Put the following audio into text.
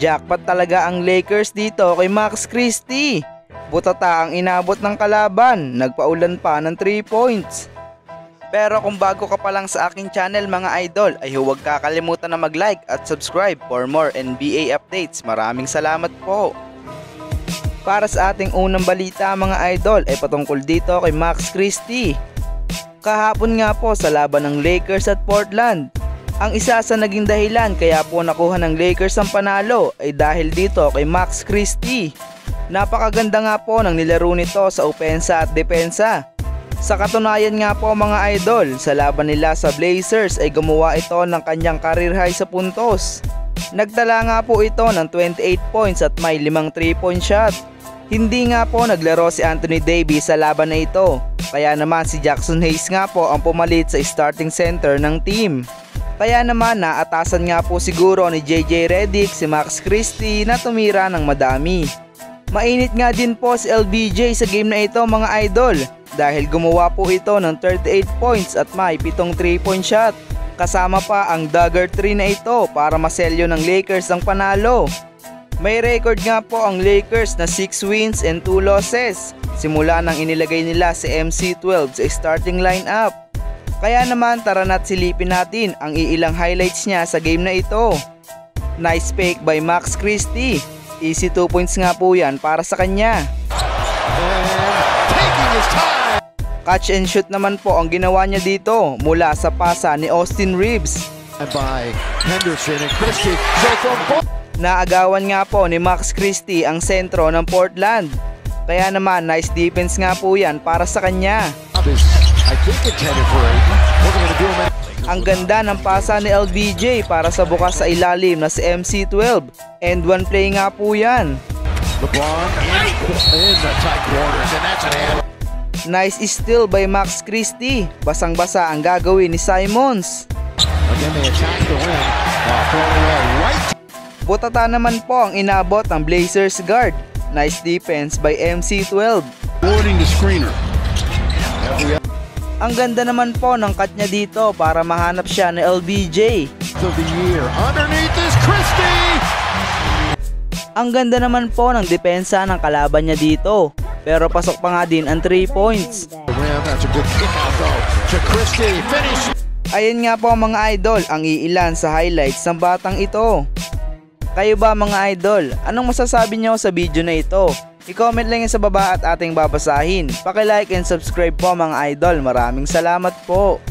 Jackpot talaga ang Lakers dito kay Max Christie. Butata ang inabot ng kalaban, nagpaulan pa ng 3 points. Pero kung bago ka pa lang sa aking channel mga idol, ay huwag kakalimutan na mag-like at subscribe for more NBA updates. Maraming salamat po. Para sa ating unang balita mga idol ay patungkol dito kay Max Christie. Kahapon nga po sa laban ng Lakers at Portland, ang isa sa naging dahilan kaya po nakuha ng Lakers ang panalo ay dahil dito kay Max Christie. Napakaganda nga po ng nilaro nito sa opensa at depensa. Sa katunayan nga po mga idol, sa laban nila sa Blazers ay gumawa ito ng kanyang career high sa puntos. Nagtala nga po ito ng 28 points at may 5 3-point shot. Hindi nga po naglaro si Anthony Davis sa laban na ito, kaya naman si Jackson Hayes nga po ang pumalit sa starting center ng team. Kaya naman naatasan nga po siguro ni JJ Redick si Max Christie na tumira ng madami. Mainit nga din po si LBJ sa game na ito mga idol dahil gumawa po ito ng 38 points at may 7 3-point shot. Kasama pa ang dagger 3 na ito para maselyo ng Lakers ang panalo. May record nga po ang Lakers na 6 wins and 2 losses simula nang inilagay nila si MC12 sa starting lineup. Kaya naman tara na't silipin natin ang iilang highlights niya sa game na ito. Nice fake by Max Christie. Easy 2 points nga po yan para sa kanya. Catch and shoot naman po ang ginawa niya dito mula sa pasa ni Austin Reeves. Naagawan nga po ni Max Christie ang sentro ng Portland. Kaya naman nice defense nga po yan para sa kanya. Ang ganda ng pasa ni LBJ para sa bukas sa ilalim na si MC12. And one play nga po yan. Nice steal by Max Christie. Basang-basa ang gagawin ni Simons. Butata naman po ang inabot ng Blazers guard. Nice defense by MC12. Ang ganda naman po ng cut niya dito para mahanap siya ni LBJ. Ang ganda naman po ng depensa ng kalaban niya dito. Pero pasok pa nga din ang 3 points. Ayan nga po mga idol ang iilan sa highlights ng batang ito. Kayo ba mga idol, anong masasabi niyo sa video na ito? I-comment lang yan sa baba at ating babasahin. Paki-like and subscribe po mga idol. Maraming salamat po.